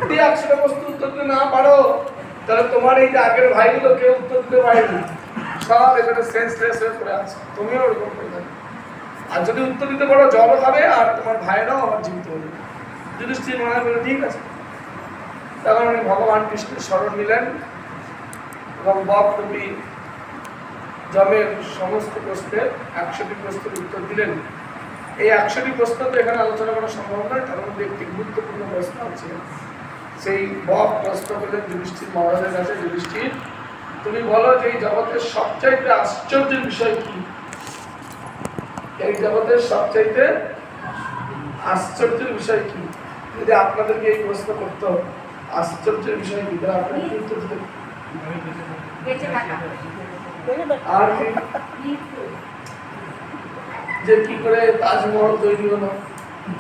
যদি 100টা প্রশ্ন উত্তর দিতে না পারো তাহলে তোমার এই যে আগের ভাইগুলো কেউ উত্তর দিতে পারেনি, সব এখানে সেন্সলেস হয়ে পড়ে আছে, তুমিও ওরকম করে থাকবে। আর যদি উত্তর দিতে পারো জল খাবে আর তোমার ভাইরাও আবার জীবিত হয়ে যাবে। যুধিষ্ঠির মহারাজ বলে ঠিক আছে। তখন উনি ভগবান কৃষ্ণের শরণ নিলেন এবং বকরূপী যমের সমস্ত প্রশ্নের 100টি প্রশ্নের উত্তর দিলেন। এই 100টি প্রশ্ন তো এখানে আলোচনা করা সম্ভব নয়, তার মধ্যে একটি গুরুত্বপূর্ণ প্রশ্ন আছে। সেই বক প্রশ্ন করলেন যুধিষ্ঠির মহারাজের কাছে, যুধিষ্ঠির তুমি বলো যে এই জগতের সবচাইতে আশ্চর্যের বিষয় কি? এই জগতের সবচাইতে আশ্চর্যের বিষয় কি? যদি আপনাদেরকে এই প্রশ্ন করতো আশ্চর্যের বিষয় কি, তাহলে আপনারা কি উত্তর দিতেন? আর যে কি করে তাজমহল তৈরি হলো,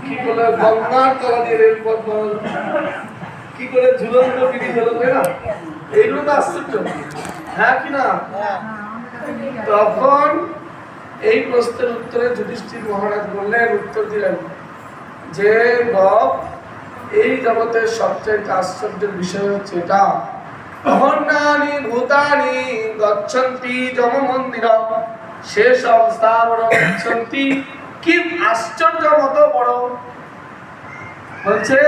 কি করে গঙ্গার তলা দিয়ে রেলপথ বানালো, কি করে ঝুলন্ত ব্রিজ হলো, তাই না? এইগুলো তো আশ্চর্য, হ্যাঁ কি না? তখন এই প্রশ্নের উত্তরে যুধিষ্ঠির মহারাজ বললেন, উত্তর দিলেন যে এই জগতের সবচেয়ে আশ্চর্যের বিষয় হচ্ছে এটা, অহন্যানি ভূতানি গচ্ছন্তি যম মন্দিরম শেষম স্থাবরম গচ্ছন্তি। কি আশ্চর্য মতো বড় হচ্ছে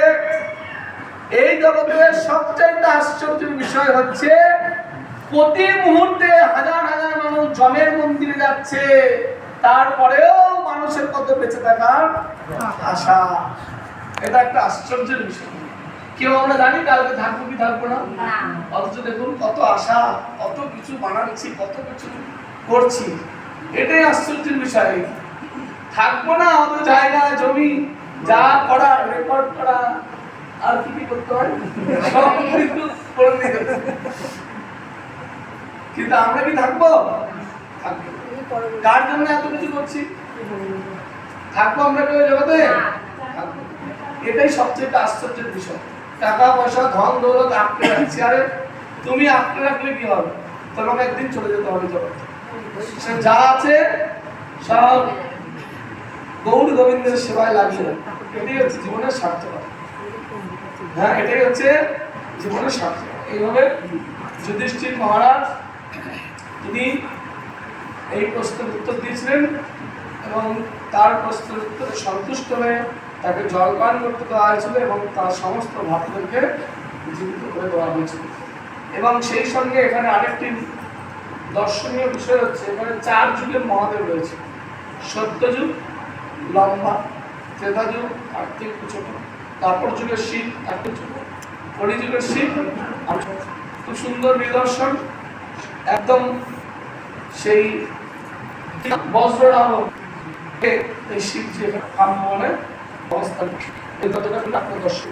এই জগতের সবচেয়ে আশ্চর্যের বিষয় হচ্ছে প্রতি মুহূর্তে হাজার হাজার মানুষ যমের মন্দিরে যাচ্ছে, তারপরেও মানুষের কত বেঁচে থাকার আশা। এটা একটা আশ্চর্যের বিষয়। কেউ আমরা জানি কালকে থাকবো কি থাকবো না, অথচ দেখুন কত আশা, কত কিছু বানাচ্ছি, কত কিছু করছি। এটাই আশ্চর্যের বিষয়। থাকবো না, অত জায়গা জমি যা করা, রেকর্ড করা, আর কি কি করতে হয় সব কিছু করে নিতে, কিন্তু আমরা কি থাকবো? থাকবো। কার জন্য এত কিছু করছি? থাকবো আমরা কেউ জগতে? এটাই সবচেয়ে আশ্চর্যের বিষয়। টাকা পয়সা ধন দৌলত আঁকড়ে রাখছি, আরে তুমি আঁকড়ে রাখলে কি হবে? তোমাকে একদিন চলে যেতে হবে জগতে। সে যা আছে সব গৌর গোবিন্দের সেবায় লাগিয়ে দেয়। এটাই হচ্ছে জীবনের সার্থকতা। হ্যাঁ, এটাই হচ্ছে জীবনের সার্থকতা। এইভাবে যুধিষ্ঠির মহারাজ তিনি এই প্রশ্নের উত্তর দিয়েছিলেন এবং তার প্রশ্নের উত্তরে সন্তুষ্ট হয়ে তাকে জলপান করতে দেওয়া হয়েছিল এবং তার সমস্ত ভক্তদেরকে জীবিত করে দেওয়া হয়েছিল। এবং সেই সঙ্গে এখানে আরেকটি দর্শনীয় বিষয় হচ্ছে, এখানে 4 যুগের মহাদেব রয়েছে। সত্যযুগ লম্বা, ত্রেতা যুগ আর্থিক ছোট, তারপর যুগের শিব একটু ছোট, কলিযুগের শিব খুব সুন্দর নিদর্শন, একদম সেই বজ্ররাহ এই শিব যে বলে অবস্থান, এই কথাটা আপনার দর্শন।